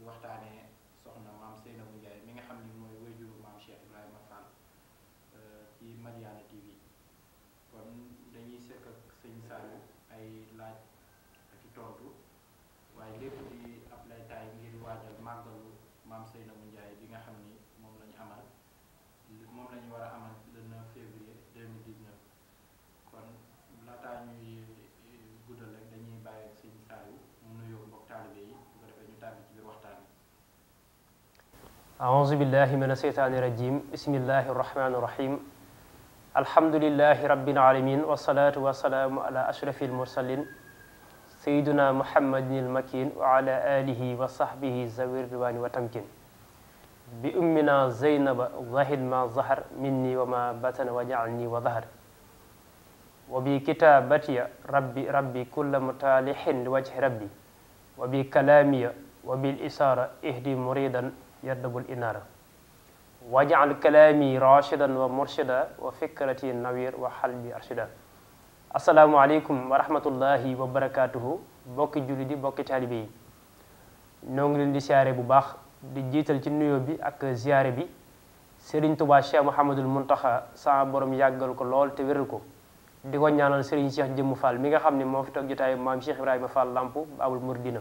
waxtaanee soxna maam Seynabou Ndiaye mi nga xam ni mooy wayjuru maam Cheikh Ibrahima Fall ci Madiyana TV kon dañuy sekk ak sëñ Saliou ay laaj ak i tontu waaye lépp di ab laytaay ngir waajal màggalu maam Seynabou Ndiaye bi nga xam ni moom la ñu war a amal le 9 février 2019 kon laataa ñuy guddal rek dañuy bàyyi ak sëñ Saliou mu nuyoo mbokk taalibe yi bu ko defee ñu tàbbi ci biir waxtaan bi. أعوذ بالله من الشيطان الرجيم بسم الله الرحمن الرحيم الحمد لله رب العالمين والصلاة والسلام على أشرف المرسلين سيدنا محمد المكين وعلى آله وصحبه ذوي الرضوان والتمكين بأمنا زينب ظهر ما ظهر مني وما بطن وجعلني وظهر وبكتابتي ربي كل متالح لوجه ربي وبكلامي وبالإشارة اهدي مريدا يدب الإنارة واجعل كلامي راشدا ومرشدا وفكرتي نوير وحلبي أرشدا السلام عليكم ورحمة الله وبركاته bokki julli di bokki taalibe yi ñoo ngi leen di siyaare bu baax di jiital ci nuyoo bi ak ziyaare bi Serigne Touba Cheikh Mouhamadul Mountakha sa borom yàggal ko lool te wéral ko di ko ñaanal Serigne Cheikh Jëmm Fall mi nga xam ne moo fi toog jotaayu maam Cheikh Ibrahima Fall Lamp Babul Mouridina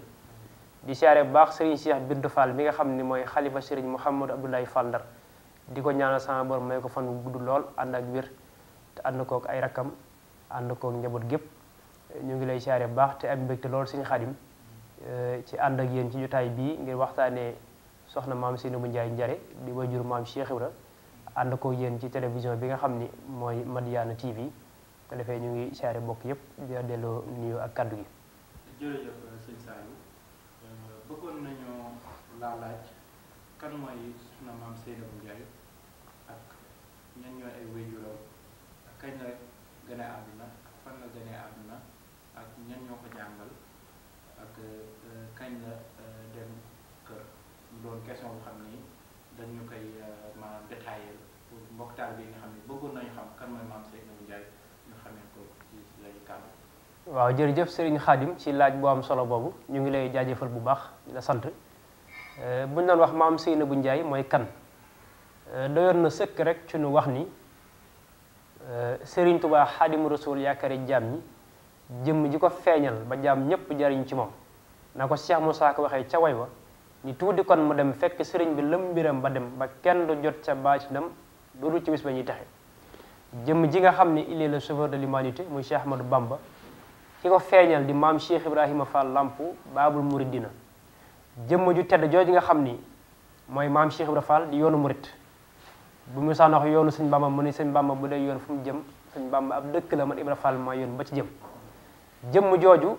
di siyaare bu baax Serigne Cheikh Bintou Fall mi nga xam ne mooy xalifa Serigne Mouhamadou Abdoulaye Fall Ndar di ko ñaanal sama borom may ko fan bu gudd lool ànd ak wér te ànd kook ay rakkam ànd kook njaboot gépp ñu ngi lay siyaare bu baax te am mbégte lool Serigne Khadim ci ànd ak yéen ci jotaay bii ngir waxtaanee soxna maam Seynabou Ndiaye Njare di wajur maam Cheikh Ibra ànd ko yéen ci télévision bi nga xam ni mooy Madiyana TV ko defee ñu ngi siyaare bokk yépp di delloo nuyu ak kaddu gi. jërëjëf sëñ Saliou bëggoon nañoo laaj kan mooy soxna maam Seynabou Ndiaye ak ñan ñooy ay wajuram ak kañ la gën a àdduna ak fan la gën a àdduna ak ñan ñoo ko jàngal ak kañ la dem kër mu doon question bu xam ni dañu koy maanaam détaillé pour mbokk taal bi nga xam ne bëggoon nañu xam kan mooy maam Seynabou Ndiaye ñu xamee ko ci lay kàddu. waaw jërëjëf Serigne Khadim ci laaj bu am solo boobu ñu ngi lay jaajëfal bu baax di la sant bu ñu doon wax maam Seynabou Ndiaye mooy kan doyoon na sëkk rek ci nu wax ni Serigne Touba Xaadimu Rasuul yaakaari jaam ñi jëmm ji ko feeñal ba jaam ñëpp jariñ ci moom na ko Cheikh Moussa ko waxee ca way wa ni tuuti kon mu dem fekk sëriñ bi lëm mbiram ba dem ba kenn du jot ca baatinam doodu ci bis ba ñuy texe jëmm ji nga xam ni il est le sauveur de l'humanité muy Cheikh Ahmadou Bamba ki ko feeñal di maam Cheikh Ibrahima Fall Lamp Babul Mouridina jëmm ju tedd jooju nga xam ni mooy maam Cheikh Ibrahima Fall di yoonu murit bu mu saan wax yoonu sëñ Bamba mu ni sëñ Bamba bu dee yoon fu mu jëm sëñ Bamba ab dëkk la man Ibra Fall maa yoon ba ci jëm jëmm jooju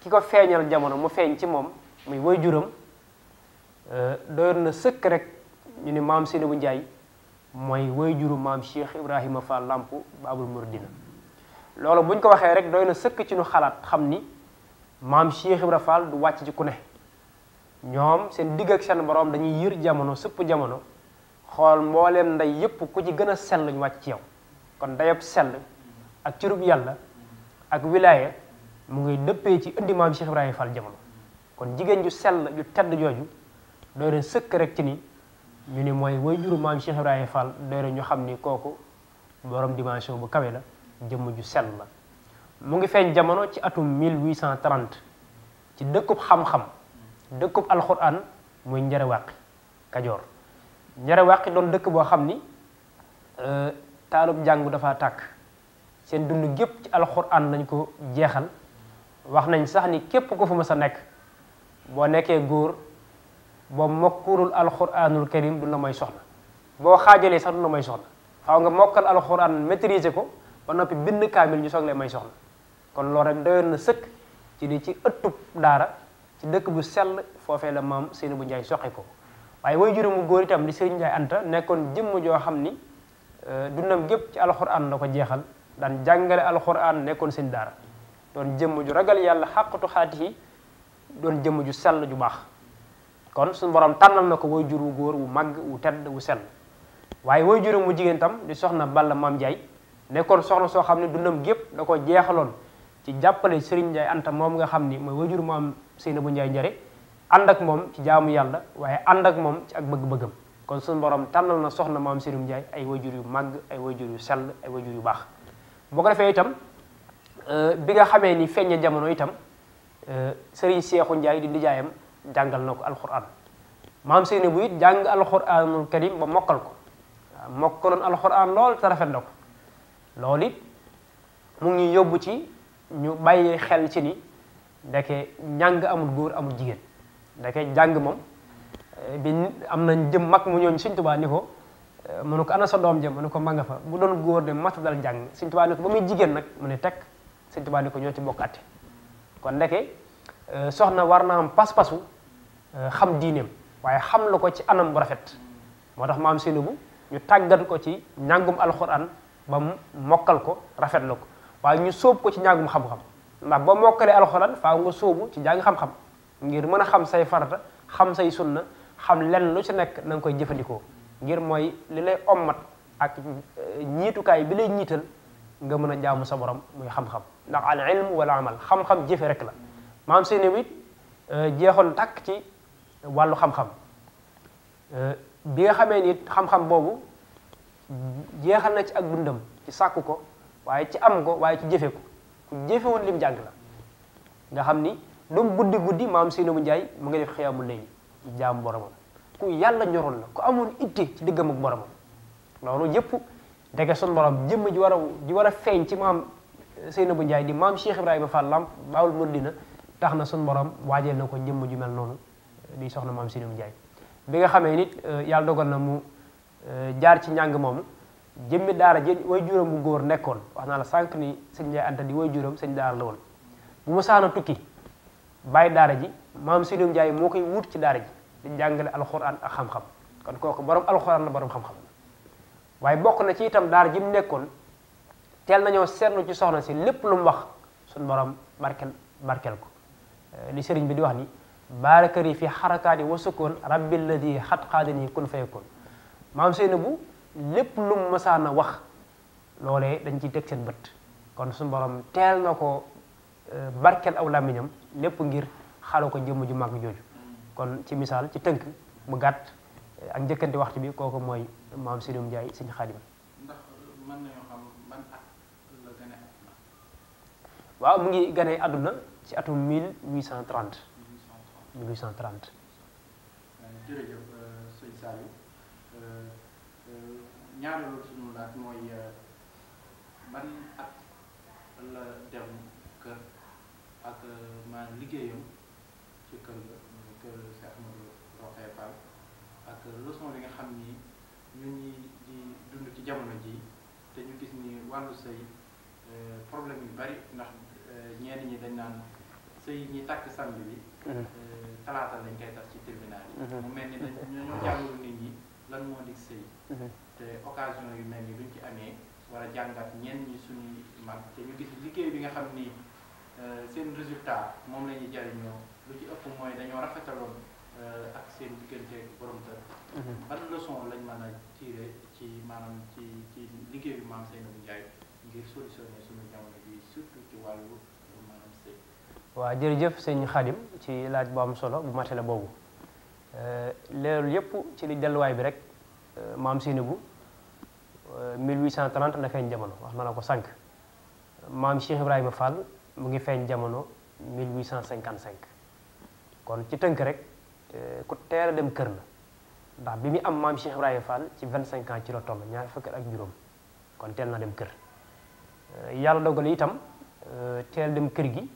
ki ko feeñal jamono mu feeñ ci moom muy waajuram doyoon na sëkk rek ñu ni maam Seynabou Ndiaye mooy waajuru maam Cheikh Ibrahima Fall Lamp Babul Mouridina loolu buñ ko waxee rek doy na sëkk ci nu xalaat xam ni maam Cheikh Ibrahima Fall du wàcc ci ku ne ñoom seen digg ak seen borom dañuy yër jamono sëpp jamono xool mbooleem nday yépp ku ci gën a sell ñu wàcc ci yow kon dayab sell ak cirub yàlla ak wilaaye mu ngi dëppee ci indi maam Cheikh Ibrahima Fall jamono kon jigéen ju sell ju tedd jooju doy na sëkk rek ci ni ñu ni mooy waajuru maam Cheikh Ibrahima Fall doy na ñu xam ni kooku borom dimension bu kawe la jëmm ju sell la mu ngi feeñ jamono ci atum 1830 ci dëkkub xam-xam dëkkub alxuraan muy Njare Wàqi Kajoor Njare Wàqi doon dëkk boo xam ni taalub jàngu dafa tàkk seen dund gépp ci alxuraan lañ ko jeexal wax nañ sax ni képp ko fu ma sa nekk boo nekkee góor boo mokkurul alxuraanul karim du la may soxna boo xaajalee sax du la may soxna xaw nga mokkal alxuraan maîtriser ko ba noppi bind kaamil ñu soog lay may soxna kon loolu rek doyoon na sëkk ci di ci ëttub daara ci dëkk bu sell foofee la maam Seynabou Ndiaye soqe ko waaye way juróomu góor itam di Serigne Ndiaye Anta nekkoon jëmm joo xam ni dundam gépp ci alxuraan la ko jeexal daan jàngale alxuraan nekkoon seen daara doon jëmm ju ragal yàlla xàqatu xaati yi doon jëmm ju sell ju baax kon suñu borom tànnal na ko way jur wu góor wu màgg wu tedd wu sell waaye way juróom mu jigéen tam di soxna Balla Maam Ndiaye nekkoon soxna soo xam ne dundam gépp da ko jeexaloon ci jàppale Serigne Ndiaye Anta moom nga xam ni mooy wajur maam Seynabou Ndiaye Njare ànd ak moom ci jaamu yàlla waaye ànd ak moom ci ak bëgg-bëggam kon suñu borom tànnal na soxna maam Seynou Ndiaye ay wayjur yu màgg ay wayjur yu sell ay wayjur yu baax boo ko defee itam bi nga xamee ni feeñe jamono itam Serigne Seexu Ndiaye di nijaayam jàngal na ko alquran maam Seynou bu it jàng alquranul karim ba mokkal ko waaw mokkaloon alquran lool te rafet na ko loolu it mu ngi yóbbu ci ñu bàyyi xel ci ni ndeke njàng amul góor amul jigéen ndeke jàng moom bi am nañ jëm mag mu ñooñ Sëñ Tuubaa ni ko mu ne ko ana sa doom jëm mu ne ko ma nga fa bu doon góor de mata dal jàng Sëñ Tuubaa ni ko ba muy jigéen nag mu ne teg Sëñ Tuubaa ni ko ñoo ci bokk atte kon ndeke soxna war na am pas-pasu xam diineem waaye xam la ko ci anam bu rafet moo tax maam Seynou bu ñu tàggat ko ci njàngum alxuraan ba mu mokkal ko rafet la ko waaye ñu sóob ko ci njàngum xam-xam ndax ba mokkalee alxuraan faaw nga sóobu ci njàng xam-xam ngir mën a xam say farata xam say sunna xam lenn lu ci nekk na nga koy jëfandikoo ngir mooy li lay ommat ak ñiitukaay bi lay ñiital nga mën a jaamu sa borom muy xam-xam ndax al ilm wala amal xam-xam jëfe rek la maam Seynou it jeexoon tàkk ci wàllu xam-xam bi nga xamee ni xam-xam boobu jeexal na ci ak dundam ci sàkku ko waaye ci am ko waaye ci jëfe ko ku jëfewoon lim jàng la nga xam ni doom guddi maam Seynou Ndiaye mu ngi def xiyaamul layli jaamu boromam ku yàlla ñoroon la ku amoon itte ci diggam ak boromam loolu yëpp ndeke sun borom jëmm ji war a feeñ ci maam Seynou Ndiaye di maam Cheikh Ibrahima Fall Lamp Baawul Muridina tax na sun borom waajee na ko jëmm ju mel noonu di soxna maam Seynou Ndiaye bi nga xamee nit yàlla dogal na mu jaar ci njàng moomu jëmmi daara ji way juróom bu góor nekkoon wax naa la sànq ni sëñ Ndiaye Anta di way juróom sëñ daara la woon bu ma saana tukki bàyyi daara ji maam Seynou Ndiaye moo koy wut ci daara ji di jàngale alxuraan ak xam-xam kon kooku borom alxuraan la borom xam-xam waaye bokk na ci itam daara ji mu nekkoon teel nañoo seetlu ci soxna si lépp lu mu wax suñ borom barkel ko li sëriñ bi di wax ni barakari fi xarakaati wa sukkoon rabbi alladi xat xaadani kun fayakun maam Seynou bu lépp lu mu mësaan a wax loolee dañ ciy teg seen bët kon suñu borom teel na ko barkel aw làmmiñam lépp ngir xalu ko jëmm ju mag jooju kon ci misaal ci tënk mu gàtt ak njëkkante waxtu bi kooku mooy maam Seynou Ndiaye sëñ Xaadim. ndax mën nañoo xam ban at la gane àdduna. waaw mu ngi gane àdduna ci atum 1830. 1830. jërëjëf sëñ Saliou ñaareelu sunu laaj mooy ban at la dem kër ak maanaam liggéeyam ci kër ga muy kër Cheikh Ahmadou Rokhaya Fall ak leçon bi nga xam ni ñun ñi di dund ci jamono ji te ñu gis ni wàllu sëy problème yu bari ndax ñenn ñi dañ naan sëy ñi takk samedi bi talaata lañ koy tas ci tribunal yi mu mel ni dañoo jàngalu nit ñi lan moo di sëy te occasion yu mel ni duñ ci amee war a jàngat ñenn ñi suñuy mag te ñu gis liggéey bi nga xam ni seen résultat moom la ñuy jariñoo lu ci ëpp mooy dañoo rafetaloon ak seen diggante borom kër ban leçon lañ mën a tirer ci maanaam ci liggéey bi maam Seynou Ndiaye ngir solutionner suñu jamono bi surtout ci wàllu maanaam sëy. waaw jërëjëf sëñ Xaadim ci laaj bu am solo bu matale boobu loolu yëpp ci li delluwaay bi rek maam Seynou bu 1830 la feeñ jamono wax na la ko sànq maam Cheikh Ibrahima Fall mu ngi feeñ jamono 1855 kon ci tënk rek ku teel a dem kër la ndax bi mu am maam Cheikh Ibrahima Fall ci 25 ans ci la toll ñaar fukk ak juróom kon teel na dem kër yàlla dogal itam teel dem kër gi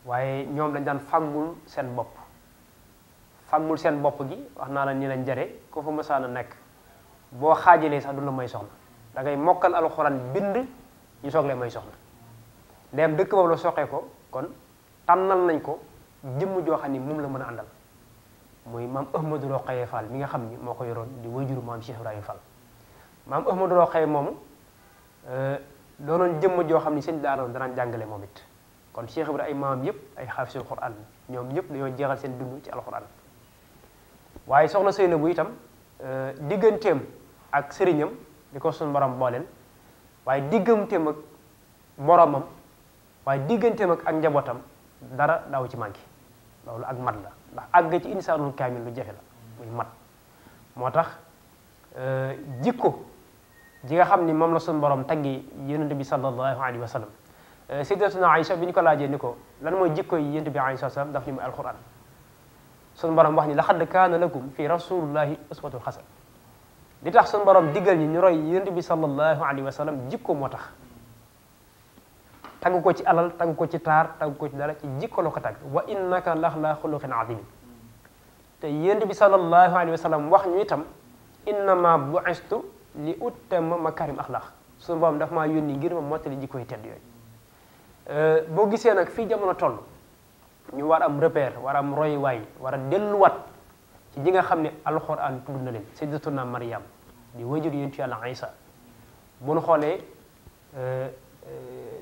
waaye ñoom dañ daan fàggul seen bopp gi wax naa la ni lañ jare ko fa mësaan a nekk boo xaajalee sax du la may soxna da ngay mokkal alxuraan bind ñu soog lay may soxna ndéem dëkk boobu la soqee ko kon tànnal nañ ko jëmm joo xam ni moom la mën a àndal muy maam Ahmadou Rokhaya Fall mi nga xam ni moo ko yoroon di wayjuru maam Cheikh Ibrahima Fall maam Ahmadou Rokhaya moomu doonoon jëmm joo xam ni sëñ daara danaan jàngale moom it kon Cheikh Ibrahima ay maam yëpp ay xaafisul Qur'an ñoom ñëpp dañoo jeexal seen dund ci alxuraan waaye soxna Seynou bu itam digganteem ak sëriñam di ko suñu borom booleel waaye digganteem ak boromam waaye digganteem ak njabootam dara daaw ci manqué loolu ak mat la ndax àgg ci insaanul kaamil lu jafe la muy mat moo tax jikko ji nga xam ni moom la suñu borom taggi yonent bi sallallahu alayhi wa sallam sayyidatuna Aïcha bi ñu ko laajee ni ko lan mooy jikko yi yonent bi alayhi salaam daf ni muy alquran suñu borom wax ni laqad kaana lakum fi rasulillahi uswatun xasan li tax suñu borom diggal ñi ñu roy yonent bi sallallahu alayhi wa sallam jikko moo tax tagg ko ci alal tagg ko ci taar tagg ko ci dara ci jikko la ko tagg wa innaka la xuluqin azim te yonent bi sallallahu alayhi wa sallam wax ñu itam innama bu'istu li uttamma makarim axlaq suñu borom daf maa yónni ngir ma mottali jikko yi tedd yooyu boo gisee nag fii jamono toll ñu war am repère war am royuwaay war a delluwaat ci ji nga xam ne alxuraan tudd na leen sayyidatuna Maryam di wajur yonent yàlla Isa bu ñu xoolee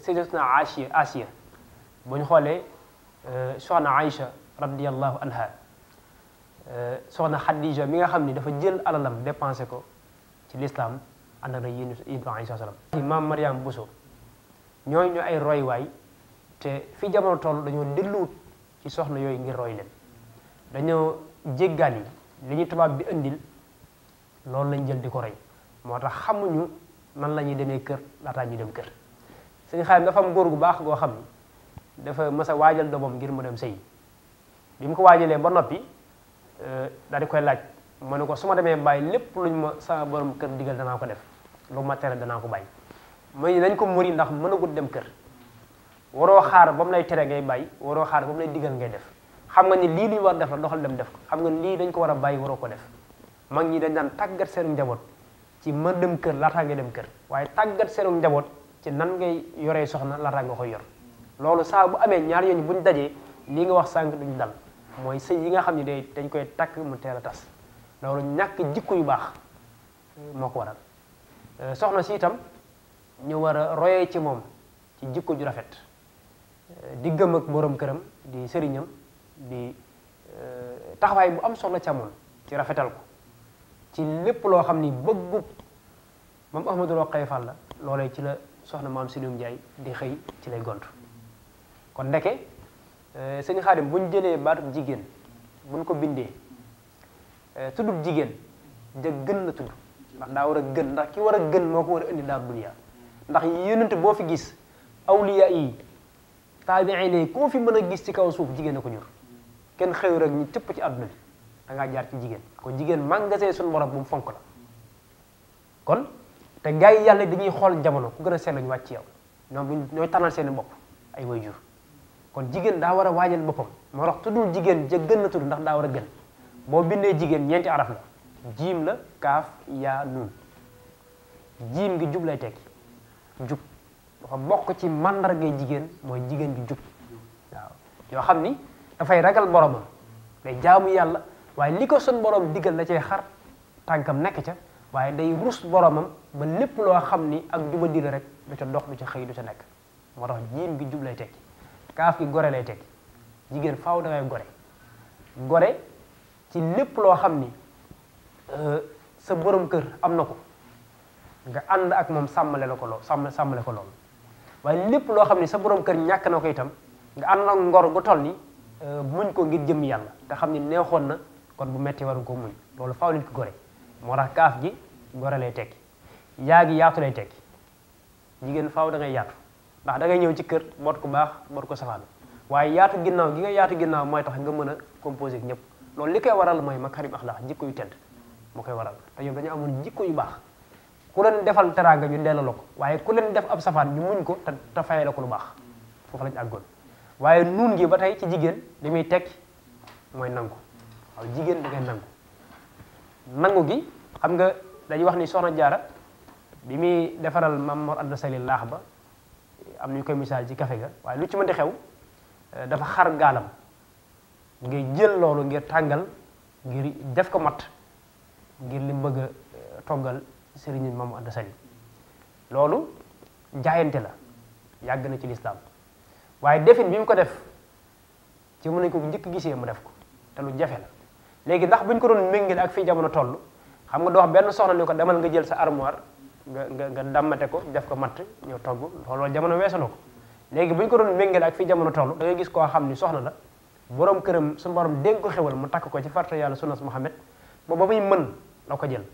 sayyidatuna Asiya bu ñu xoolee soxna Aïcha radiyallahu anha soxna Xadija mi nga xam ni dafa jël alalam dépensé ko ci l'islam ànd ak yéen Ibrahima alayhi salaam maam Maryam Bousso ñooy ñu ay roywaay te fi jamono toll dañoo delluwut ci soxna yooyu ngir roy leen dañoo jéggaani li ñu tubaab bi indil loolu lañ jël di ko roy moo tax xamuñu nan la ñuy demee kër laataa ñu dem kër sëñ Xaadim dafa am góor gu baax goo xam ni dafa mas a waajal doomam ngir mu dem sëy bi mu ko waajalee ba noppi daal di koy laaj ma ne ko su ma demee bàyyi lépp luñ ma sama borom kër digal danaa ko def lu ma tere danaa ko bàyyi may nañ ko muri ndax mënagut dem kër waroo xaar ba mu lay tere ngay bàyyi waroo xaar ba mu lay digal ngay def xam nga ni lii luñu war def la doxal dem def ko xam nga lii dañ ko war a bàyyi waroo ko def mag ñi dañ daan tàggat seenu njaboot ci ma dem kër laataa ngay dem kër waaye tàggat seenu njaboot ci nan ngay yoree soxna laataa nga koy yor loolu saa bu amee ñaar yooyu buñ dajee lii nga wax sànq duñ dal mooy sëy yi nga xam ne dañ koy takk mu teel a tas loolu ñàkk jikko yu baax moo ko waral soxna si itam ñu war a royee ci moom ci jikko ju rafet diggam ak borom këram di sëriñam di taxawaay bu am solo ca moom ci rafetal ko ci lépp loo xam ni bëggu moom Ahmadou Rokhaya Fall la loolee ci la soxna maam Sinoum Ndiaye di xëy ci lay gont kon ndeke sëñ Xaadim buñ jëlee baatu jigéen buñ ko bindee tuddul jigéen ja gën la tudd ndax daa war a gën ndax ki war a gën moo ko war a indi daal dunya ndax yonent boo fi gis awliya yi taabiin yi koo fi mën a gis ci kaw suuf jigéen a ko jur kenn xëy rek ñu tëpp ci àdduna bi da ngaa jaar ci jigéen kon jigéen magasin suñu borom bu mu fonk la kon te gars yi yàlla dañuy xool jamono ku gën a seetlu ñu wàcc ci yow ñoom ñooy tànnal seeni bopp ay waajur kon jigéen daa war a waajal boppam moo tax tuddul jigéen ja gën la tudd ndax daa war a gën boo bindee jigéen ñeenti araf la jiim la kaaf yaa nuun jiim gi jub lay tekki jub dafa bokk ci màndargay jigéen mooy jigéen gi jub waaw yoo xam ni dafay ragal boromam day jaamu yàlla waaye li ko sun borom digal la cay xar tànkam nekk ca waaye day rus boromam ba lépp loo xam ni ak juba dila rek du ca dox du ca xëy du ca nekk moo tax jiim gi jub lay tekki kaaf gi gore lay tekki jigéen faaw da ngay gore ci lépp loo xam ni sa borom kër am na ko nga ànd ak moom sàmmale ko loolu waaye lépp loo xam ni sa borom kër ñàkk na ko itam nga ànd ak ngor gu toll ni muñ ko ngir jëm yàlla te xam ni neexoon na kon bu metti waru ko muñ loolu faaw nit ko gore moo tax kaaf gi gore lay tekki yaa gi yaatu lay tekki jigéen faaw da ngay yaatu ndax da ngay ñëw ci kër boot ko baax boot ko safaan waaye yaatu ginnaaw gi nga yaatu ginnaaw mooy tax nga mën a composé ak ñëpp loolu li koy waral mooy makarim axlaax jikko yu tedd moo koy waral te ñoom dañu amoon jikko yu baax ku leen defal teraanga ñu delloo la ko waaye ku leen def ab safaan ñu muñ ko te fayee la ko lu baax foofu lañ àggoon waaye nuun gi ba tey ci jigéen li muy tekki mooy nangu waaw jigéen da ngay nangu gi xam nga dañuy wax ni soxna jaara bi muy defaral Maam Mor Anta Sali laax ba am nañu koy misaal ci café ga waaye lu ci mënti xew dafa xar gaalam ngay jël loolu ngir tàngal ngir def ko mat ngir li bëgg a toggal sëriñ Maam Mor Anta Sali loolu jaayante la yàgg na ci lislaam waaye defin bi mu ko def ci mën nañ ko njëkk gisee mu def ko te lu jafe la léegi ndax buñ ko doon méngale ak fii jamono toll xam nga doo wax benn soxna ni ko demal nga jël sa armoire nga dammate ko def ko matt ñëw togg loolu jamono weesu na ko léegi buñ ko doon méngale ak fii jamono toll da ngay gis koo xam ni soxna la borom këram su borom dénk ko xewal mu takk ko ci farta yàlla sunnas Muhammad ba muy mën la ko jël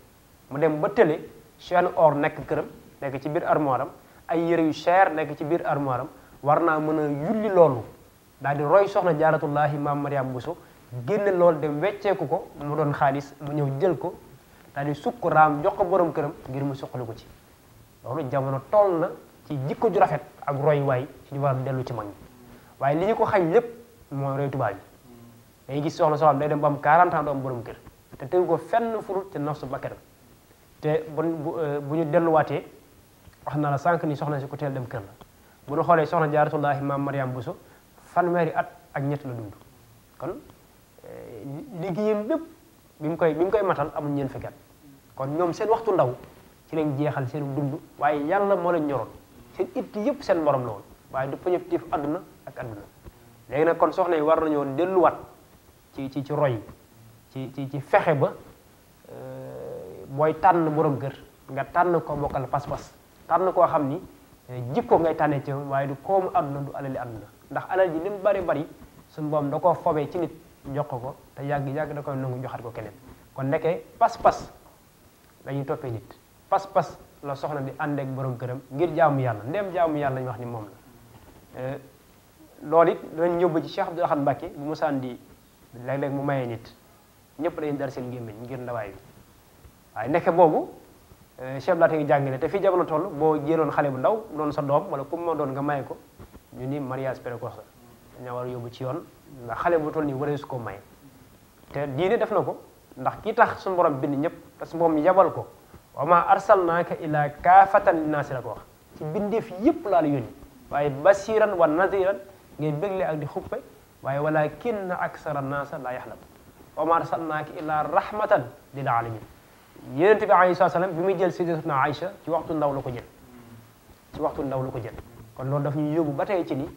mu dem ba tële chaîne or nekk këram nekk ci biir armoire am ay yére yu cher nekk ci biir armoire am war naa mën a yulli loolu daal di roy soxna jaaratullahi maam Mariam Bousso génne loolu dem wecceeku ko mu doon xaalis mu ñëw jël ko daal di sukk raam jox ko borom këram ngir mu suqali ko ci loolu jamono toll na ci jikko ju rafet ak roy waay ci ñu war a dellu ci mag ñi waaye li ñu ko xañ lépp mooy roy tubaab yi day gis soxna soo xam day dem ba am 40 ans du am borom kër te tegu ko fenn furut te nafsu bakkanam te bu ñu delluwaatee wax na la sànq ni soxna si ku teel dem kër la bu ñu xoolee soxna jaaratullahi maam Mariam Bousso fanweeri at ak ñett la dund kon liggéeyam bépp bi mu koy matal amul ñeen fekkat kon ñoom seen waxtu ndaw ci lañ jeexal seen dund waaye yàlla moo leen ñoroon seen it yëpp seen borom la woon waaye du positif àdduna ak àdduna léegi nag kon soxna yi war nañoo delluwaat ci roy ci fexe ba booy tànn borom kër nga tànn ko bokkal pas-pas tànn koo xam ni jikko ngay tànnee ci waaye du koomu àdduna du alali àdduna ndax alal ji li mu bari suñu boom da koo fobee ci nit jox ko te yàgg da koy nangu joxat ko keneen kon nekkee pas-pas dañuy toppee nit pas-pas la soxna di ànd ak borom këram ngir jaamu yàlla ndéem jaamu yàlla ñu wax ni moom la loolu it danañ ñëw ba ci Cheikh Abdoul Ahad Mbacké bu mu sàndi léeg-léeg mu mayee nit ñëpp dañuy dar seen gémmiñ ngir ndawaay bi waaye nekk boobu Cheikh Laat ngi jàngale te fii jamono toll boo jëloon xale bu ndaw doon sa doom wala ku ma doon nga maye ko ñu ni mariage précoce la dañoo war a yóbbu ci yoon ndax xale bu toll nii waree su ko maye te diine def na ko ndax kii tax suñu borom bind ñëpp te su moom yabal ko wa ma arsalnaaka ila kaafatan linnaasi la ko wax ci bindeef yëpp laa la yónni waaye basiran wa nadiran ngay bégle ak di xuppe waaye walakinna aksara naasa laa yaxlam wa ma arsalnaaka ila rahmatan lil alamin yonent bi alayhi salaam bi muy jël sayyidatuna Aïcha ci waxtu ndaw la ko jël kon loolu daf ñuy yóbbu ba tey ci ni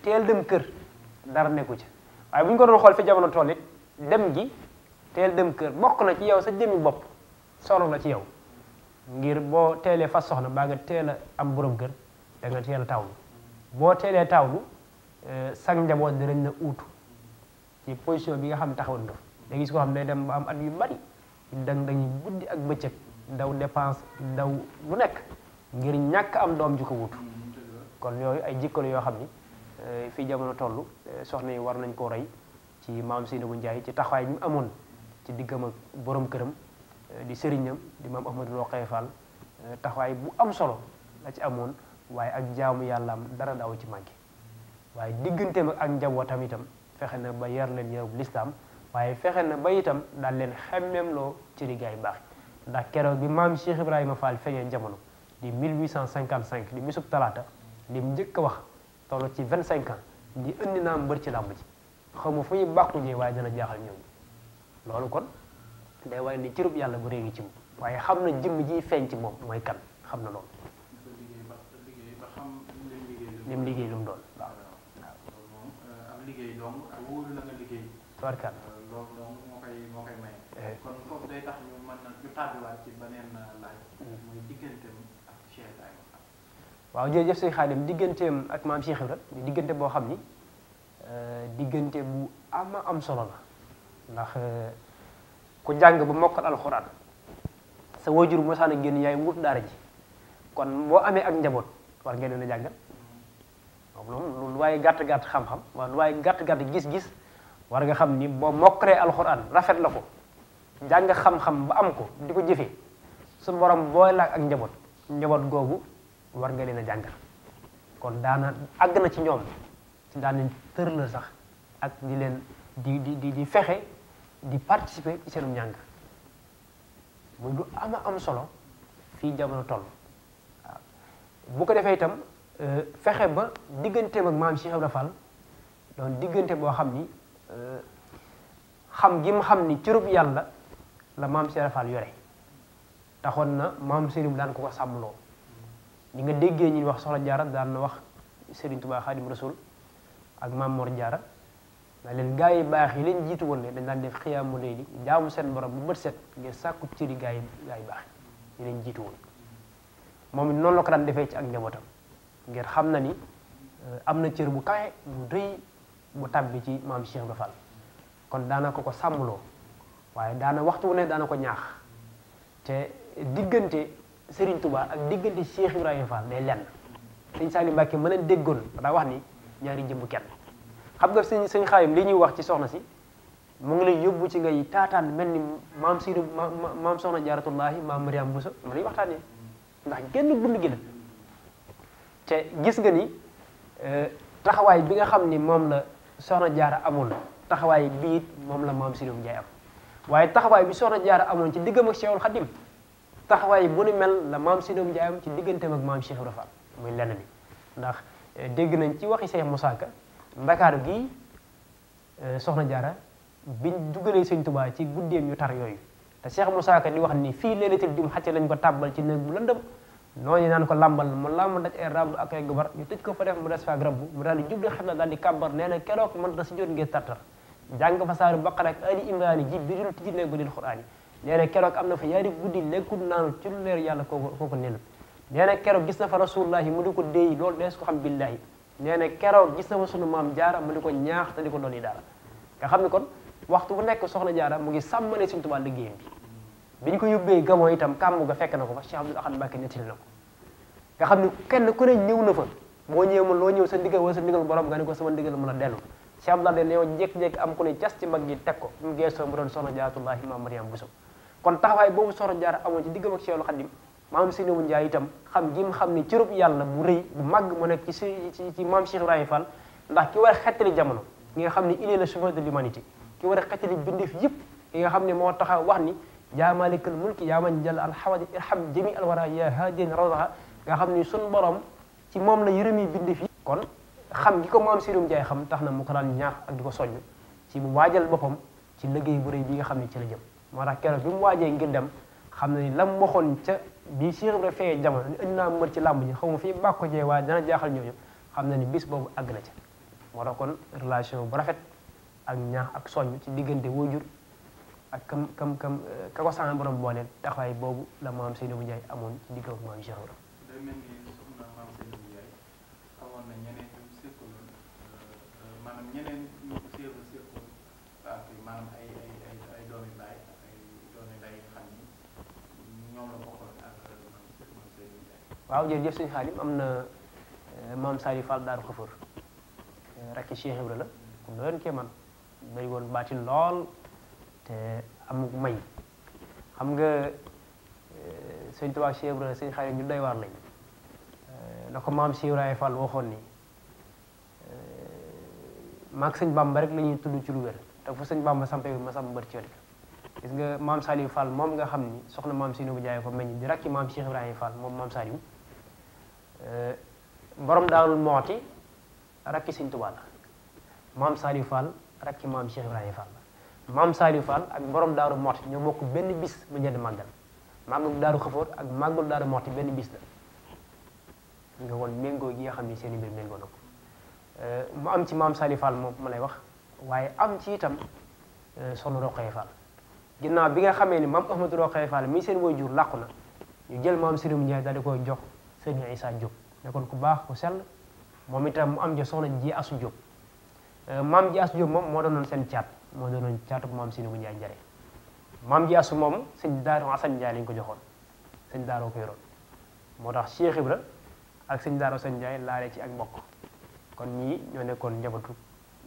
teel dem kër dara nekku ci waaye bu ñu ko doon xool fi jamono toll it dem gi teel dem kër bokk na ci yow sa jëmi bopp solo la ci yow ngir boo teelee fas soxna baa nga teel a am borom kër da nga teel a tawlu boo teelee tawlu sang njaboot dinañ la uutu ci position bi nga xam ne taxawoon nga da gis koo xam ne day dem ba am at yu bari dañuy guddi ak bëccëg daw dépense daw lu nekk ngir ñàkk am doom ju ko wutu kon yooyu ay jikko la yoo xam ni fii jamono toll soxna yi war nañ koo roy ci maam Seynabou Ndiaye ci taxawaay bi mu amoon ci diggam ak borom këram di sëriñam di maam Ahmadou Rokhaya Fall taxawaay bu am solo la ci amoon waaye ak jaamu yàllaam dara daaw ci màgge waaye digganteem ak njabootam itam fexe na ba yar leen yarub lislaam waaye fexe na ba itam daal leen xemmeem loo ci liggéey baax ndax keroog bi maam Cheikh Ibrahima Fall feeñee jamono di 1855 di bisub talaata li mu njëkk a wax toll ci 25 ans di indi naa mbër ci làmb ji xaw ma fu ñuy bàqu jee waaye dana jaaxal ñooñu loolu kon day waaye ni cërub yàlla bu réegi ci moom waaye xam na jëmm ji feeñ ci moom mooy kan xam na loolu lim liggéey lu mu doon waaw moom am liggéey dong ak wóolu la nga liggéey tubarkal loolu dong moo koy maye kon foofu day tax ñu mën na ñu tàbbiwaat ci beneen laaj muy digganteem ak Cheikh Ibrahima Fall waaw jërëjëf sëñ Xaadim digganteem ak maam Cheikh Ibrahima di diggante boo xam ni diggante bu am solo la ndax ku jàng ba mokkal alxuraan sa wajur mosaan a génn yaay wut daara ji kon boo amee ak njaboot war ngeen leen a jàngal moom lu waaye gàtt-gàtt xam-xam waaw lu waaye gàtt-gàtt gis-gis war nga xam ni boo mokkalee alxuraan rafet la ko jàng xam-xam ba am ko di ko jëfee su borom booy la ak njaboot googu war nga leen a jàngal kon daana àgg na ci ñoom ci daan leen tër la sax ak di leen di fexe di participer ci seenum njàng muy lu am solo fii jamono toll waaw bu ko defee itam fexe ba digganteem ak maam Cheikh Ibrahima Fall doon diggante boo xam ni xam gi mu xam ni cërub yàlla la maam Cheikh Ibrahima Fall yore taxoon na maam Serigne daan ko sàmmloo ñi nga déggee ñi wax soxla jaara daan na wax Serigne Touba Xaadim Rasul ak maam Mor Jaara na leen gaa yi baax yi leen jiitu woon ne dañ daan def xiyaamu layli jaamu seen borom bu bët set ngir sàkku cëri gaa yi baax yi leen jiitu woon moom it noonu la ko daan defee ci ak njabootam ngir xam na ni am na cër bu kawe bu rëy bu tàbbi ci maam Cheikh Ibra Fall kon daana ko sàmmloo waaye daana waxtu wu ne daana ko ñaax te diggante Serigne Touba ak diggante Cheikh Ibrahima Fall day lenn sëñ Saliou Mbacke mën a déggoon daa wax ni ñaari jëmb kenn xam nga sëñ Xaadim li ñuy wax ci soxna si mu ngi lay yóbbu ci ngay taataan mel ni maam Sidi maam soxna Jaaratullaahi maam Mariam Bousso ma lay waxtaanee ndax genn dund gi la te gis nga ni taxawaay bi nga xam ni moom la soxna Jaara amoon taxawaay bii moom la maam Sidi Ndiaye am waaye taxawaay bi soxna Jaara amoon ci diggam ak Cheikhul Khadim taxawaay bu ni mel la maam Sidi Ndiaye am ci digganteem ak maam Cheikh Ibra Fall muy lenn li ndax dégg nañ ci waxi Cheikh Moussa Ka Ndakaaru gii soxna Jaara biñ dugalee Sëñ Tuubaa ci guddeem yu tar yooyu te Cheikh Moussa Ka di wax ni fii leelatul dim xacce lañ ko tàbbal ci néeg bu lëndëm noonu naan ko lambal mu lamb daj ay rab ak ay gobar ñu tëj ko fa def mu des fa ak rabbu mu daal di jubli xibla daal di kàbbar nee na keroog mën na si jot ngir tartar jàng fa saaru Baqara ak Ali Imraani ji birul tijji ne guddil Qur'aan yi nee na keroog am na fa yaari guddi lekkul naanu ci lu leer yàlla kooku nelut nee na keroog gis na fa rasulullahi mu di ko déey loolu dees ko xam billahi nee na keroog gis na fa sunu maam Jaara mu di ko ñaax te di ko doon yi daara nga xam ne kon waxtu bu nekk soxna Jaara mu ngi sàmmale Sëñ Tuubaa liggéeyam bi biñ ko yóbbee Gabon itam kàmmu ga fekk na ko fa Cheikh Abdoul Ahad Mbacké nettali na ko nga xam ne kenn ku ne ñëw na fa boo ñëwee mën loo ñëw sa ndigal wala sa ndigal borom nga ne ko sama ndigal mën a dellu Cheikh Abdoul Ahad ñëw jékki-jékki am ku ne cas ci mag gi teg ko mu geesoo mu doon soxna Jaaratullaahi maam Mariam Bousso kon taxawaay boobu soxna Jaara amoon ci diggam ak Cheikhul Khadim maam Seynou Ndiaye itam xam gi mu xam ne cërub yàlla bu rëy bu màgg mu nekk ci maam Cheikh Ibrahima Fall ndax ki war a xettali jamono ki nga xam ne il est le sauveur de l'humanité ki war a xettali bindeef yëpp ki nga xam ne moo taxaw wax ni yaa maalikal mulki yaa man jàll alxawadis irham jami alwara ya hadin rawaha nga xam ni sun borom ci moom la yërëmi bindeef yi kon xam gi ko maam Seynou Ndiaye xam tax na mu ko daan ñaax ak di ko soññ ci mu waajal boppam ci liggéey bu rëy bi nga xam ne ci la jëm moo tax keroog bi mu waajee ngir dem xam na ni lam waxoon ca bi Cheikh Ibra feyee jamono ni indi naa mër ci làmb ji xaw ma fii bàkko jee waaye dana jaaxal ñooñu xam na ni bis boobu àgg na ca moo tax kon relation bu rafet ak ñaax ak soññ ci diggante waajur ak ka ko sama borom booleel taxawaay boobu la maam Seydou Ndiaye amoon ci diggam ak maam Cheikh Ibra. day mel ni soxna maam Seydou Ndiaye amoon na ñeneen ñu seqaloon maanaam ñeneen ñu ko seqaloon ak maanaam ay doomi baay ay doomi baay yi nga xam ni ñoom la bokkoon ak maam Seydou Ndiaye. waaw jërëjëf sëñ Xaadim am na maam Saliou Fall Daaru Xafoor rakki Cheikh Ibra la ku doon kee man bari woon baatin lool te amuk may xam nga sëñ Tuubaa Cheikh Ibra sëñ Xaadim ñu doy waar lañ na ko maam Cheikh Ibrahima Fall waxoon ni maag sëñ Bamba rek la ñuy tudd ci lu wér te fu sëñ Bamba sampe bi ma sam mbër ci gis nga maam Saliou Fall moom nga xam ni soxna maam Seynou bu Jaay ko meññ di rakki maam Cheikh Ibrahima Fall moom maam Saliou borom Daarul Mooti rakki sëñ Tuubaa la maam Saliou Fall rakki maam Cheikh Ibrahima Fall la maam Saliou Fall ak borom Daaru Mooti ñoo bokk benn bis bu njënd màggal màggalu Daaru Xafoor ak màggalu Daaru Mooti benn bis la nga woon méngoo gi nga xam ni seen i mbir méngoo na ko mu am ci maam Saliou Fall moom ma lay wax waaye am ci itam soxna Roqaye Fall ginnaaw bi nga xamee ni maam Ahmadou Roqaye Fall mii seen waajur làqu na ñu jël maam Sëriñ Ndiaye daal di koy jox sëriñ Issa Diop nekkoon ku baax ku sell moom itam mu am ja soxna ji Asu Diop maam ji Asu Diop moom moo doonoon seen caat moo doonoon caatu maam Sëriñ Ndiaye njare maam ji Asu moom sëñ Daaru Asan Ndiaye lañ ko joxoon sëñ Daaru ko yoroon moo tax Cheikh Ibra ak sëñ Daaru Asan Ndiaye laale ci ak mbokk kon ñii ñoo nekkoon njabootu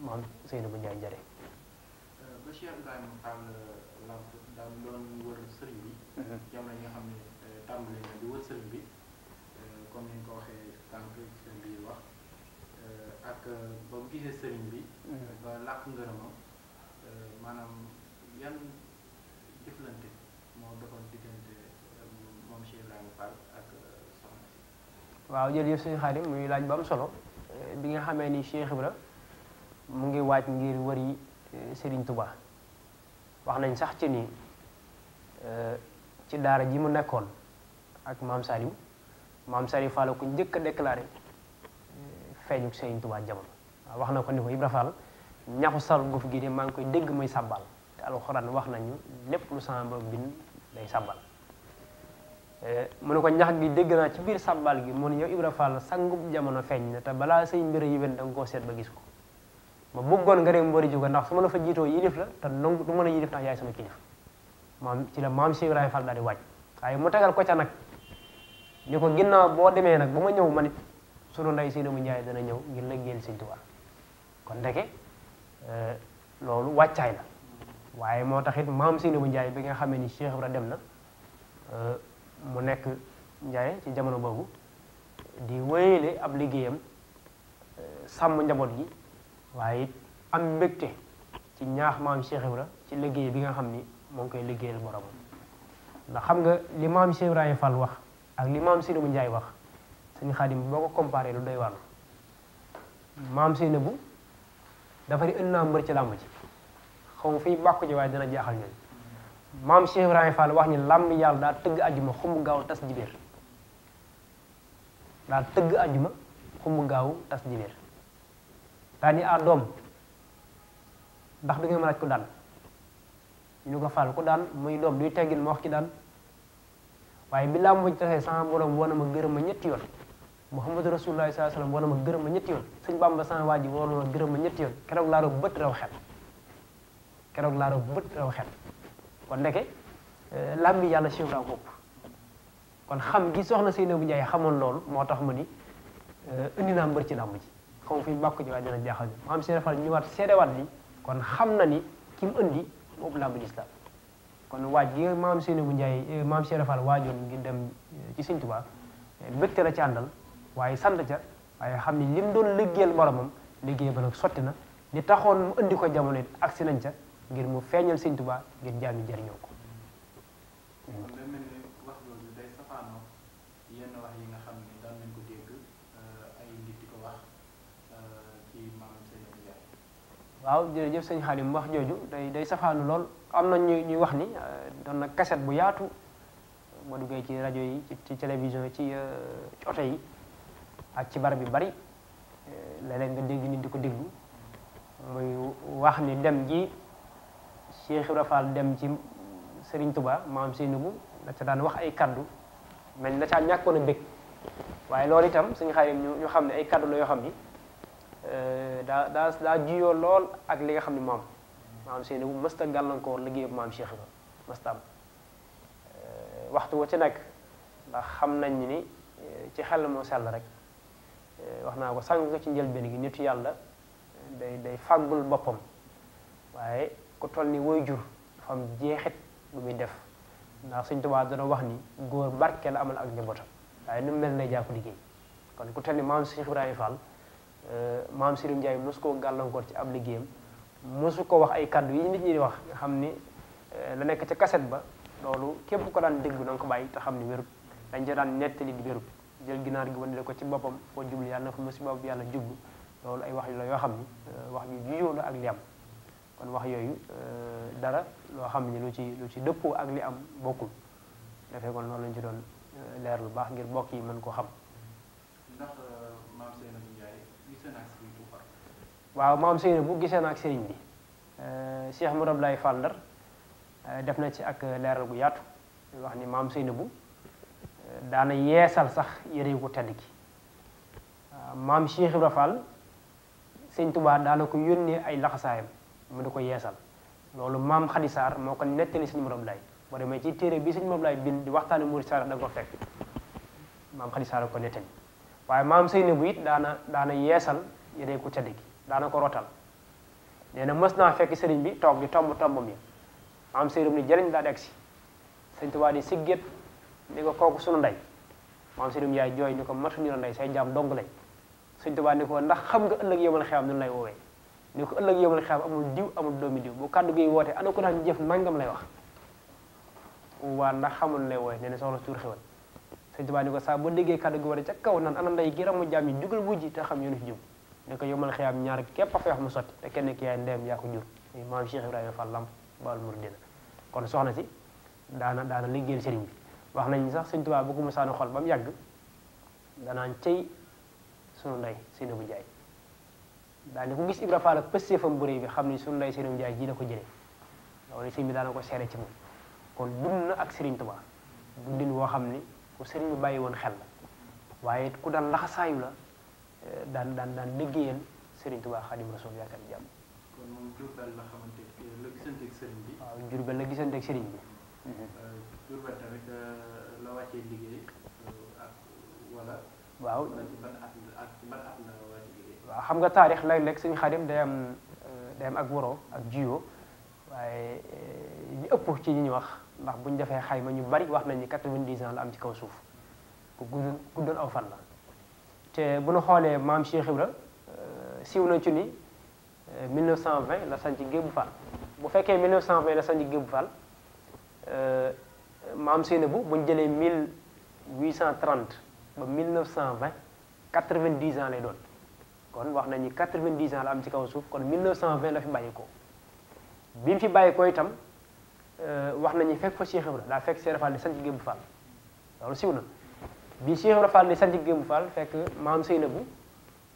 maam Sëriñ Ndiaye njare ba Cheikh Ibrahima Fall daal doon wër sëriñ bi jamono yi nga xam ne tàmbali na di wër sëriñ bi comme ni ñu ko waxee tànk sëriñ bi wax ak ba mu gisee sëriñ bi ba làkk ngërëmam maanaam yan jëflante moo doxoon diggante moom Cheikh Ibrahima Fall ak soxna si. waaw jërëjëf sëñ Xaadim muy laaj ba am solo bi nga xamee ni Cheikh Ibra mu ngi waaj ngir wëri Serigne Touba wax nañ sax ci ni ci daara ji mu nekkoon ak maam Saliou Fall ku njëkk a déclaré feeñu Serigne Touba jamono waaw wax na ko ni ko Ibra Fall ñaxu sal guuf gi de maa ngi koy dégg muy sàbbal te alxuraan wax nañu lépp lu sama borom bind day sàbbal mu ne ko ñax gi dégg naa ci biir sàbbal gi mu ne yow Ibra Fall sangub jamono feeñ na te balaa say mbir yi wen da nga koo seet ba gis ko ma bëggoon nga dem mbori jóge ndax su ma la fa jiitoo yilif la te nangu du mën a yilif ndax yaay sama kilif maam ci la maam Cheikh Ibrahima Fall daal di wàcc waaye mu tegal ko ca nag ni ko ginnaaw boo demee nag ba ma ñëw man it sunu ndey Seynabou Ndiaye dana ñëw ngir liggéeyal Sëñ Tuubaa kon ndeke loolu wàccaay la waaye moo tax it maam Seynabou Ndiaye bi nga xamee ni Cheikh Ibrahima dem na mu nekk Ndiaye ci jamono boobu di wéyale ab liggéeyam sàmm njaboot gi waaye it am mbégte ci ñaax maam Cheikh Ibrahima ci liggéey bi nga xam ni moo ngi koy liggéeyal boromam ndax xam nga li maam Cheikh Ibrahima Fall wax ak li maam Seynabou Ndiaye wax sëñ Xaadim boo ko comparé lu doy wàll maam Seynabou dafa di indi naa mbër ci làmb ji xaw ma fiy bàkku ji waaye dina jaaxal ñooñu maam Cheikh Ibrahima Fall wax ni làmb yàlla daa tëgg àjjuma xumb gaaw tas jibéer daa tëgg àjjuma xumb gaaw tas jibéer daa ni doom ndax du ngeen ma laaj ko daan ñu ko Fall ku daan muy doom duy teggin ma wax ci daan waaye bi làmb ji tasee sama borom woon na ma gërëm ma ñetti yoon Muhammadu Rasulullah sallallahu alayhi wasallam woon na ma gërëm ma ñetti yoon sëñ Bamba sama waa ji woon na ma gërëm ma ñetti yoon keroog laa doon bët raw xel keroog laa doon bët raw xel kon ndeke làmb yàlla Cheikh Ibrahima bopp kon xam gi soxna Seynabou Ndiaye xamoon loolu moo tax mu ni indi naa mbër ci làmb ji xaw ma fi bàkku ji waaye dina jaaxal ñu maam Cheikh Fall ñëwaat seedewaat li kon xam na ni ki mu indi boobu làmb ji islam kon waaj gi nga maam Seynabou Ndiaye maam Cheikh Fall waajoon ngir dem ci Sëñ Tuubaa mbégte la ci àndal waaye sant ca waaye xam ni lim doon liggéeyal boromam liggéey ba nag sotti na li taxoon mu indi ko jamono it agsi nañ ca ngir mu feeñal Sëñ Tuubaa ngir jaam yi jariñoo ko. kon day mel ni wax jooju day safaanoo yenn wax yi nga xam ne daan nañ ko dégg ay nit di ko wax ci maam Seynabou Ndiaye. waaw jërëjëf sëñ Xaadim wax jooju day safaanu lool am na ñuy wax ni doon na kaset bu yaatu boo duggee ci rajo yi ci télévision ci oto yi ak ci barab yu bari léeg-léeg nga dégg nit di ko déglu muy wax ni dem ji Cheikh Ibrahima Fall dem ci Serigne Touba maam Seynabou da ca daan wax ay kaddu mel na caa ñàkkoon a bég waaye loolu itam suñu xarit ñu xam ne ay kaddu la yoo xam ni daa juyoo lool ak li nga xam ne maam Seynabou mësta gàllankoor liggéey maam Cheikh Ibrahima mësta am waxtu wa ci nekk ndax xam nañ ni ci xel moo sell rek wax naa ko sànq ci njëlbéen gi nitu yàlla day fàggul boppam waaye ku toll ni waajur dafa am jeexit lu muy def ndax Sëñ Tuubaa dana wax ni góor barke la amal ak njabootam waaye nu mel ne jàpp liggéey kon ku toll ni maam Cheikh Ibrahima Fall maam Seynabou Ndiaye mosu koo gàllankoor ci ab liggéeyam mosu ko wax ay kaddu yi nit ñi di wax nga xam ni la nekk ca kaset ba loolu képp ko daan déglu na nga ko bàyyi te xam ni wérut dañ ca daan nettali di wérut jël ginaar gi wane ko ci boppam foo jublu yàlla na fa musiba bi yàlla jublu loolu ay wax la yoo xam ni wax yu juyoo la ak li am kon wax yooyu dara loo xam ni lu ci dëppoo ak li am bokkul dafay kon loolu lañ ci doon leer lu baax ngir bokk yi mën koo xam. ndax maam Seynabou Ndiaye gisee na ak Serigne Touba. waaw maam Seynabou gisee na ak Serigne bi Cheikh Mourad Abdoulaye Fall Ndar def na ci ak leeral gu yaatu wax ni maam Seynabou daana yeesal sax yére yu ko tedd ki maam Cheikh Ibrahima Fall Sëñ Tuubaa daana ko yónnee ay laxasaayam mu di ko yeesal loolu maam Khady Sarr moo ko nettali Sëñ Mourad Abdoulaye boo demee ci téere bi Sëñ Mourad Abdoulaye bind di waxtaane Mouride Sarr da nga ko fekk maam Khady Sarr ko nettali waaye maam Seynabou it daana yeesal yére yu ko tedd ki daana ko rotal nee na mës naa fekk sëriñ bi toog di tomb tombam yi maam Seynabou ni jëriñ daa di agsi Sëñ Tuubaa di sigget ni ko kooku sunu ndey maam Seynabou Ndiaye jooy ni ko matu ni la ndey say jaam dong lañ Sëñ Tuubaa ni ko ndax xam nga ëllëg yowmal xiyaam nu lay woowee ni ko ëllëg yowmal xiyaam amul diw amul doomi diw bu kàddu gi woote ana ko daan jëf nangam lay wax waa ndax xamul lay woowee nee na soxna tuur xewal Sëñ Tuubaa ni ko saa boo déggee kàddu gi woote ca kaw naan ana ndey gi ramu jaam yi jugal wujji te xam yoonu fi jub ni ko yowmal xiyaam ñaar képp a fa wax mu sotti te kenn ki yaay ndeyam yaa ko jur maam Cheikh Ibrahima Fall Lamp Baol Mouridina kon soxna si daana liggéeyal sëriñ bi wax nañ sax Sëñ Tuubaa bu ko musaana xol ba mu yàgg danaan cey sunu ndey Seynabou Ndiaye daal di ko gis Ibra Fall ak pëstéefam bu réy bi xam ni sunu ndey Seynabou Ndiaye ji la ko jëlee loolu sëñ bi daana ko seere ci moom kon dund na ak Sëriñ Tuubaa dundin woo xam ni ku sëriñ bi bàyyi woon xel la waaye ku daan laxasaayu la daan liggéeyal Serigne Touba Xaadimu Rasuul yaakaari jàmm. kon moom Diourbel la xamante la gisante ak sëriñ bi. waaw Diourbel la gisante ak sëriñ bi. Diourbel tamit la wàccee liggéey ak wala. waaw wala ci ban at la wàccee liggéey. waaw xam nga taarix léeg-léeg suñu Xaadim day am ak waroo ak jiyoo waaye ñu ëpp ci ñi ñu wax ndax buñ defee xayma ñu bari wax nañ ni 90 ans la am ci kaw suuf ku guddoon aw fan la te bu ñu xoolee maam Cheikh Ibra siiw na ci ni 1920 la sanc Gébu Fall bu fekkee 1920 la sanc Gébu Fall maam Seynabou buñ jëlee 1830 ba 1920 90 ans lay doon kon wax nañu 90 ans la am ci kaw suuf kon 1920 la fi bàyyi ko bi mu fi bàyyi ko itam wax nañu fekk fa Cheikh Ibra daa fekk Cheikh Ibra Fall di sanc Gébu Fall loolu siiw na bi Cheikh Ibra Fall di sanc Gébu Fall fekk maam Seynabou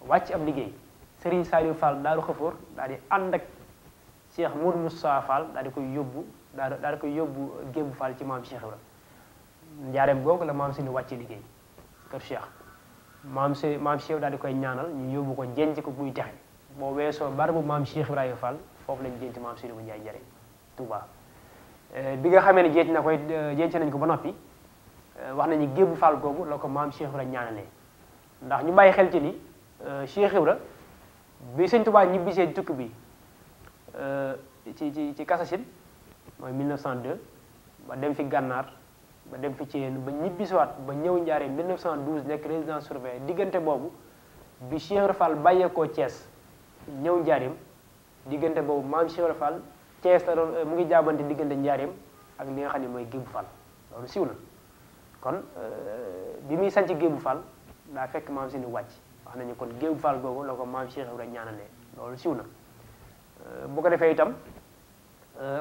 wàcc ab liggéey Serigne Saliou Fall Daaru Xafoor daal di ànd ak Cheikh Moudou Moussa Fall daal di koy yóbbu Gébu Fall ci maam Cheikh Ibra njaareem googu la maam Seynabou wàcce liggéey kër Cheikh maam Cheikh daal di koy ñaanal ñu yóbbu ko jenc ko muy texe boo weesoo barabu maam Cheikh Ibrahima Fall foofu lañ jenc maam Seynabou Ndiaye Njare Touba bi nga xamee ne jenc nañ ko ba noppi wax nañu Gébu Fall googu la ko maam Cheikh Ibra ñaanalee ndax ñu bàyyi xel ci ni Cheikh Ibra bi sëñ Touba ñibbisee tukki bi ci Kasasine mooy 1902 ba dem fi Gànnaar ba dem fi Thiène ba ñibbisiwaat ba ñëw Njaaréem 1912 nekk résidence surveillée diggante boobu bi Cheikh Ibra Fall bàyyeekoo Thiès ñëw Njaaréem diggante boobu maam Cheikh Ibra Fall Thiès la doon mu ngi jaabante diggante Njaaréem ak li nga xam ne mooy Gébu Fall loolu siiw na kon bi muy sanc Gébu Fall daa fekk maam Seynabou wàcc wax nañu kon Gébu Fall googu la ko maam Cheikh Ibra ñaanalee loolu siiw na bu ko defee itam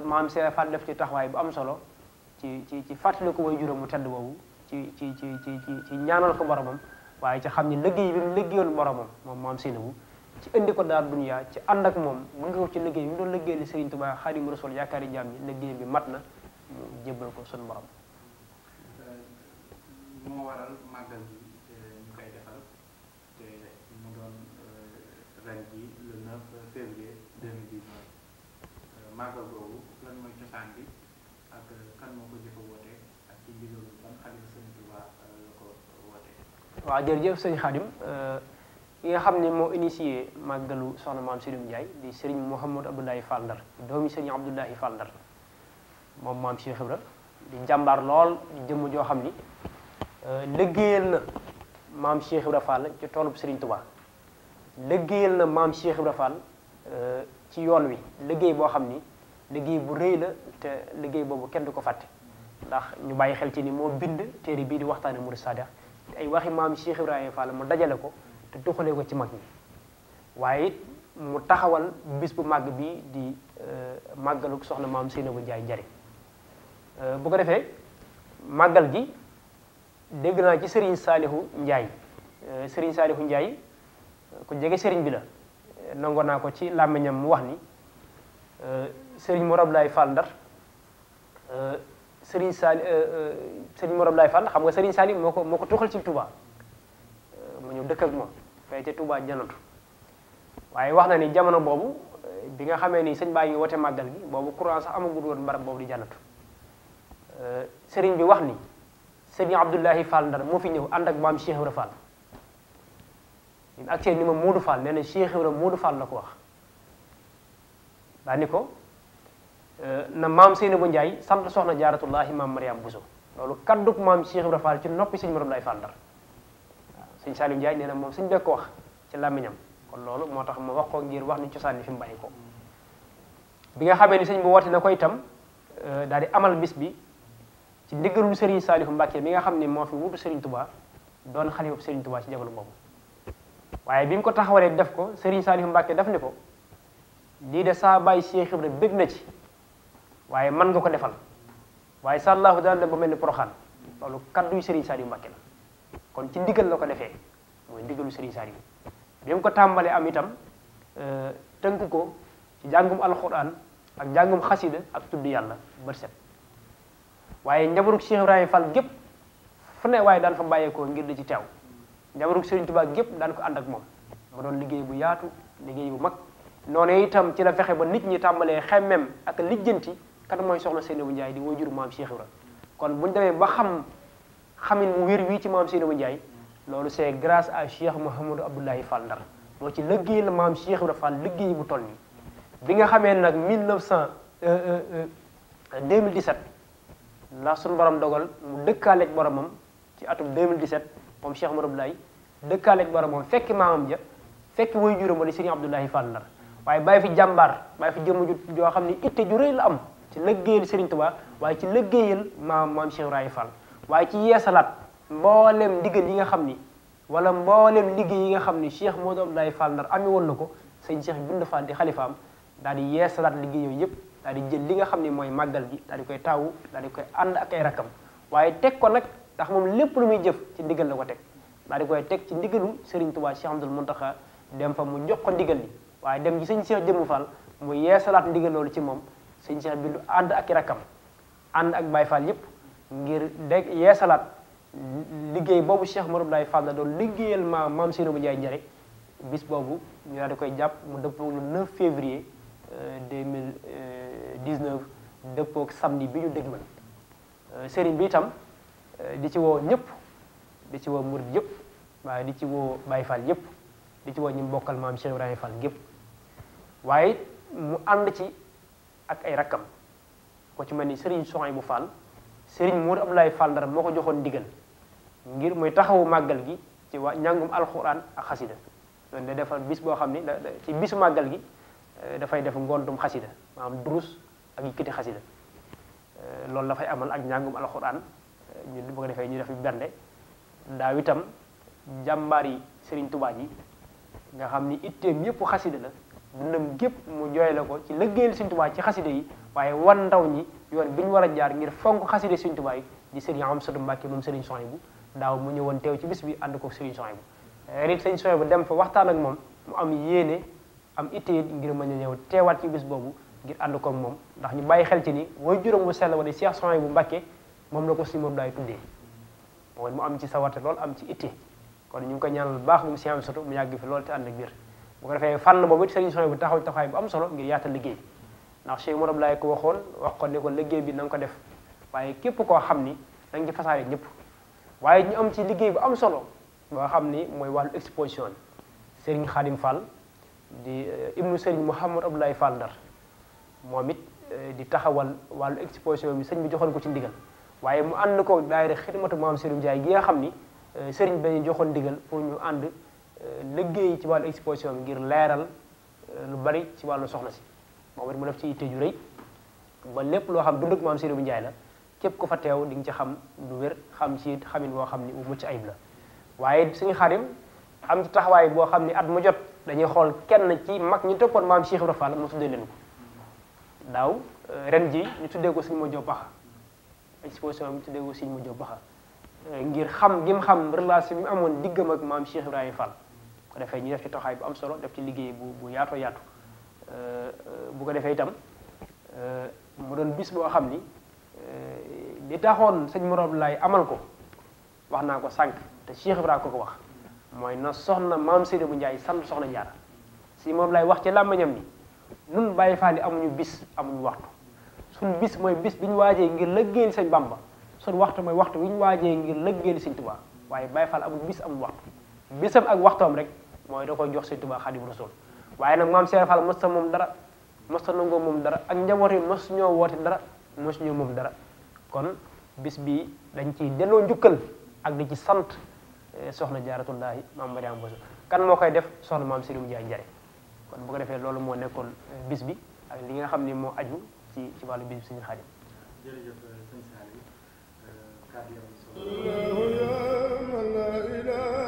maam Cheikh Fall def ci taxawaay bu am solo ci fàttali ko way juróom mu tedd boobu ci ñaanal ko boromam waaye ci xam ni liggéey bi mu liggéeyoon boromam moom maam Seynabou ci indi ko daar duniyaa ci ànd ak moom mu ngi ko ci liggéey bi mu doon liggéey li Serigne Touba Xaadimu Rasuul yaakaari jaam ñi liggéey bi mat na mu jébbal ko sunu borom. moo waral màggal gi ñu koy defal te mu doon ren ji le 9 février 2019 màggal googu lan mooy cosaan bi ak kan moo ko jëkk a woote ak ci ndigalu ban xalifa Sëriñ Tuubaa la ko woote. waaw jërëjëf sëñ Xaadim ki nga xam ne moo initié màggalu soxna maam Seynabou Ndiaye di Serigne Mouhamadou Abdoulaye Fall Ndar doomi Serigne Abdoulaye Fall Ndar moom maam Cheikh Ibra di jàmbaar lool di jëmm joo xam ni liggéeyal na maam Cheikh Ibra Fall ci toolub Serigne Touba liggéeyal na maam Cheikh Ibra Fall ci yoon wi liggéey boo xam ni liggéey bu rëy la te liggéey boobu kenn du ko fàtte ndax ñu bàyyi xel ci ni moo bind téere bii di waxtaane Murid Saadix te ay waxi maam Cheikh Ibrahima Fall mu dajale ko te doxalee ko ci mag ñi waaye it mu taxawal bis bu màgg bi di màggalu soxna maam Seynabou Ndiaye Njare bu ko defee màggal gi dégg naa ci Serigne Salihu Ndiaye Serigne Salihu Ndiaye ku jege Serigne bi la nangoo naa ko ci làmmiñam mu wax ni Serigne Mor Abdoulaye Fall Ndar Serigne Mor Abdoulaye Fall xam nga Serigne Salihu moo ko tuxal ci Touba mu ñëw dëkk ak moom fay ca Touba janatu waaye wax na ni jamono boobu bi nga xamee ni sëñ baa ngi wote màggal gi boobu courant sax amagul woon barab boobu di janatu Serigne bi wax ni Serigne Abdoulaye Fall Ndar moo fi ñëw ànd ak maam Cheikh Ibra Fall ak seen ni ma Modou Fall nee na Cheikh Ibra Modou Fall la ko wax daa ni ko na maam Seynabou Ndiaye sant soxna Jaaratullahi maam Mariam Bousso loolu kadduk maam Cheikh Ibra Fall ci noppi sëñ Mor Abdoulaye Fall Ndar waaw sëñ Salim Ndiaye nee na moom sëñ bekk ko wax ci làmmiñam kon loolu moo tax ma wax ko ngir wax ni cosaan ni fi mu bàyyi ko bi nga xamee ni sëñ bi woote na ko itam daal di amal bis bi ci ndigalul Serigne Saliou Mbacké mi nga xam ne moo fi wutu Serigne Touba doon xalifa Serigne Touba ci jamono boobu waaye bi mu ko taxawalee def ko Serigne Saliou Mbacké def ni ko lii de saa bàyyi Cheikh Ibra bég na ci waaye man nga ko defal waaye sàllaahu daal na ba mel ni Poroxaan loolu kadduy Serigne Saliou Mbacké la kon ci ndigal la ko defee mooy ndigalu Serigne Saliou bi mu ko tàmbalee am itam tënk ko ci jàngum alxuraan ak jàngum xasida ak tudd yàlla bët set waaye njabarug Cheikh Ibrahima Fall gépp fu ne waaye daan fa bàyyeekoo ngir di ci teew njabarug Serigne Touba gépp daan ko ànd ak moom ma doon liggéey bu yaatu liggéey bu mag noonu itam ci la fexe ba nit ñi tàmbalee xemmem ak lijjanti kan mooy soxna Seynabou Ndiaye di waajuru maam Cheikh Ibra kon buñu demee ba xamin mu wér wii ci maam Seynabou Ndiaye loolu c'est grâce à Cheikh Mouhamadou Abdoulaye Fall Ndar moo ci liggéey la maam Cheikh Ibra Fall liggéey bu toll nii bi nga xamee nag 2017 la suñu borom dogal mu dëkkaaleeg boromam ci atum 2017 moom Cheikh Mouhamadou Abdoulaye dëkkaaleeg boromam fekki maamam ja fekki way juróom di Serigne Abdoulaye Fall Ndar waaye bàyyi fi jàmbaar bàyyi fi jëmm ju joo xam ne itte ju rëy la am ci liggéeyal Serigne Touba waaye ci liggéeyal maam Cheikh Ibrahima Fall waaye ci yeesalaat mboolem ndigal yi nga xam ni wala mboolem liggéey yi nga xam ni Cheikh Modou Abdoulaye Fall Ndar amee woon na ko sëñ Cheikh Bind Fall di xalifaam daal di yeesalaat liggéey yooyu yëpp daal di jël li nga xam ni mooy màggal gi daal di koy taawu daal di koy ànd ak ay rakkam waaye teg ko nag ndax moom lépp lu muy jëf ci ndigal la ko teg daal di koy teg ci ndigalu Serigne Touba Cheikh Abdoul Mountakha dem fa mu jox ko ndigal li waaye dem ci sëñ Cheikh Jëmmu Fall mu yeesalaat ndigal loolu ci moom sëñ Cheikh Bindu ànd ak i rakkam ànd ak Baye Fall yëpp ngir dégg yeesalaat liggéey boobu Cheikh Modou Abdoulaye Fall la doon liggéeyal maam Seynabou Ndiaye njare bis boobu ñu daal di koy jàpp mu dëppoo le 9 février 2019 dëppook samedi bi ñu dégmal sëriñ bi itam di ci woo ñëpp di ci woo murid yëpp waaye di ci woo Baye Fall yëpp di ci woo ñu bokkal maam Cheikh Ibrahima Fall gépp waaye mu ànd ci ak ay rakkam ko ci mel ni Serigne Souhaïbou Fall Serigne Modou Abdoulaye Fall Ndar moo ko joxoon ndigal ngir muy taxawu màggal gi ci waa njàngum alxuraan ak xasida loolu day defal bis boo xam ni ci bisu màggal gi dafay def ngontum xasida maanaam durus ak yëkkati xasida loolu dafay amal ak njàngum alxuraan ñu bu ko defee ñu def bernde daaw itam jàmbaar yi Serigne Touba ji nga xam ni itteem yëpp xasida la dundam gépp mu jooy la ko ci liggéeyal Serigne Touba ci xasida yi waaye wan ndaw ñi yoon bi ñu war a jaar ngir fonk xasida Serigne Touba yi di Serigne Amsatou Mbacké moom Serigne Souhaïbou daaw mu ñëwoon teew ci bis bi ànd ko Serigne Souhaïbou rit Serigne Souhaïbou dem fa waxtaan ak moom mu am yéene am itte ngir mën a ñëw teewaat ci bis boobu ngir ànd ko ak moom ndax ñu bàyyi xel ci ni way juróom bu sell wa di Cheikh Souhaïbou Mbacké moom la ko si moom daay tuddee mooy mu am ci sawarte lool am ci itte kon ñu ngi ko ñaanal bu baax moom Serigne Amsatou mu yàgg fi lool te ànd ak biir bu ko defee fànn boobu it Serigne Souhaïbou taxaw taxawaay bu am solo ngir yaatal liggéey ndax Cheikh Modou Abdoulaye ko waxoon wax ko ne ko liggéey bi na nga ko def waaye képp koo xam ni da nga ci fasaare ñëpp waaye ñu am ci liggéey bu am solo boo xam ni mooy wàllu exposition Serigne Khadim Fall di ibnu Serigne Mouhamadou Abdoulaye Fall Ndar moom it di taxawal wàllu exposition bi sëñ bi joxoon ko ci ndigal waaye mu ànd ko daayira xidmatu maam Serigne Ndiaye gi nga xam ni Serigne bi dañuy joxoon ndigal pour ñu ànd liggéey ci wàllu exposition bi ngir leeral lu bari ci wàllu soxna si moom it mu def ci itte ju rëy ba lépp loo xam dunduk maam Seynabou Ndiaye la képp ku fa teew di nga ci xam lu wér xam ci xamin boo xam ni bu mucc ayib la waaye suñu Xaadim am ci taxawaay boo xam ni at mu jot dañuy xool kenn ci mag ñi toppoon maam Cheikh Ibra Fall mu tuddee leen ko daaw ren ji ñu tuddee ko Sëñ Modou Baxa exposition bi ñu tuddee ko Sëñ Modou Baxa ngir xam gi mu xam relation bi mu amoon diggam ak maam Cheikh Ibrahima Fall ko defee ñu def ci taxawaay bu am solo def ci liggéey bu yaatoo yaatu bu ko defee itam mu doon bis boo xam ni li taxoon sëñ Modou Abdoulaye amal ko wax naa ko sànq te Cheikh Ibrahima ko wax mooy na soxna maam Seynabou Ndiaye sant soxna Jaara si Modou Abdoulaye wax ci làmmiñam ni nun Baye Fall amuñu bis amuñu waxtu suñ bis mooy bis bi ñu waajee ngir lëggéeyal sëñ Bamba suñ waxtu mooy waxtu bi ñu waajee ngir lëggéeyal sëñ Touba waaye Baye Fall amuñu bis amuñu waxtu bisam ak waxtoom rek mooy da koy jox sëñ Touba Xaadimu Rasuul waaye nag maam Cheikh Fall mos ta moom dara mos ta nangoo moom dara ak njaboot yi mos ñoo woote dara mos ñoo moom dara kon bis bi dañ ciy delloo njukkal ak di ci sant soxna Jaaratullaahi maam Mariama Bousso kan moo koy def soxna maam Seynabou Ndiaye njare kon bu ko defee loolu moo nekkoon bis bi ak li nga xam ni moo aju ci wàllu bis bi suñu Xaadim jërëjëf sëñ Saliou kàddu yi am solo